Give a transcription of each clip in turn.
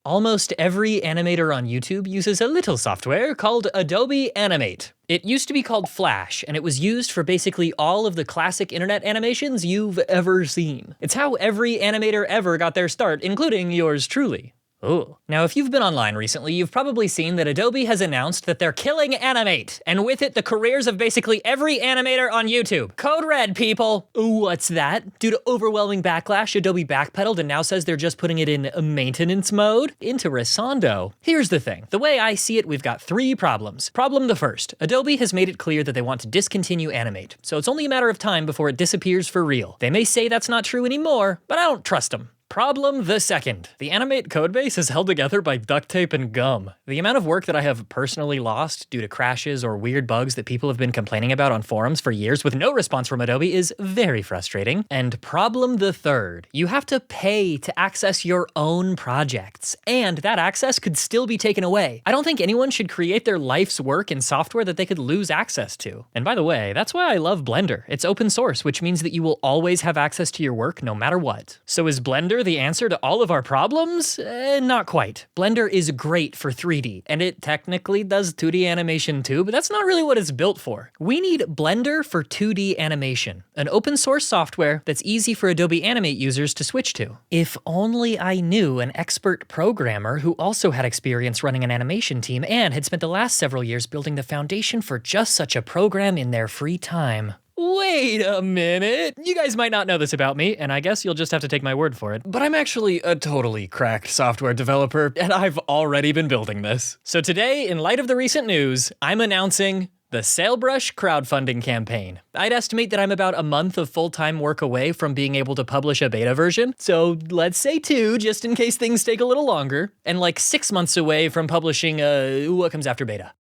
Almost every animator on YouTube uses a little software called Adobe Animate. It used to be called Flash, and it was used for basically all of the classic internet animations you've ever seen. It's how every animator ever got their start, including yours truly. Ooh. Now, if you've been online recently, you've probably seen that Adobe has announced that they're killing Animate, and with it, the careers of basically every animator on YouTube. Code red, people. Ooh, what's that? Due to overwhelming backlash, Adobe backpedaled and now says they're just putting it in maintenance mode? Interessando. Here's the thing. The way I see it, we've got 3 problems. Problem the first. Adobe has made it clear that they want to discontinue Animate, so it's only a matter of time before it disappears for real. They may say that's not true anymore, but I don't trust them. Problem the second. The Animate codebase is held together by duct tape and gum. The amount of work that I have personally lost due to crashes or weird bugs that people have been complaining about on forums for years with no response from Adobe is very frustrating. And problem the third. You have to pay to access your own projects, and that access could still be taken away. I don't think anyone should create their life's work in software that they could lose access to. And by the way, that's why I love Blender. It's open source, which means that you will always have access to your work no matter what. So is Blender the answer to all of our problems? Not quite. Blender is great for 3D, and it technically does 2D animation too, but that's not really what it's built for. We need Blender for 2D animation, an open source software that's easy for Adobe Animate users to switch to. If only I knew an expert programmer who also had experience running an animation team and had spent the last several years building the foundation for just such a program in their free time. Wait a minute. You guys might not know this about me, and I guess you'll just have to take my word for it, but I'm actually a totally cracked software developer, and I've already been building this. So today, in light of the recent news, I'm announcing the Sailbrush crowdfunding campaign. I'd estimate that I'm about a month of full-time work away from being able to publish a beta version, so let's say 2, just in case things take a little longer, and like 6 months away from publishing what comes after beta?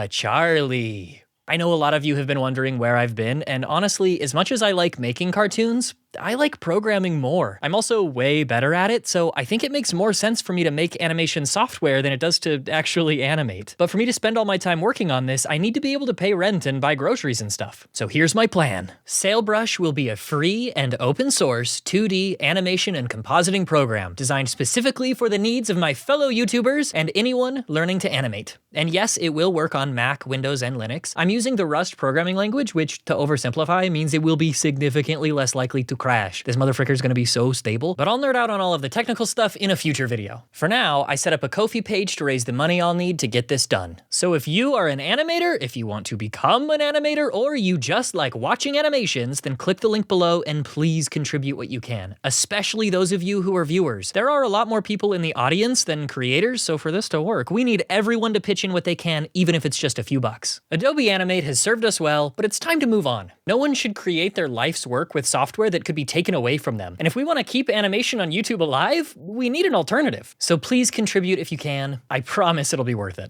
Charlie. I know a lot of you have been wondering where I've been, and honestly, as much as I like making cartoons, I like programming more. I'm also way better at it, so I think it makes more sense for me to make animation software than it does to actually animate. But for me to spend all my time working on this, I need to be able to pay rent and buy groceries and stuff. So here's my plan. Sailbrush will be a free and open source 2D animation and compositing program designed specifically for the needs of my fellow YouTubers and anyone learning to animate. And yes, it will work on Mac, Windows, and Linux. I'm using the Rust programming language, which, to oversimplify, means it will be significantly less likely to crash. This motherfucker's gonna be so stable, but I'll nerd out on all of the technical stuff in a future video. For now, I set up a Ko-fi page to raise the money I'll need to get this done. So if you are an animator, if you want to become an animator, or you just like watching animations, then click the link below and please contribute what you can, especially those of you who are viewers. There are a lot more people in the audience than creators, so for this to work, we need everyone to pitch in what they can, even if it's just a few bucks. Adobe Animate has served us well, but it's time to move on. No one should create their life's work with software that could be taken away from them. And if we want to keep animation on YouTube alive, we need an alternative. So please contribute if you can. I promise it'll be worth it.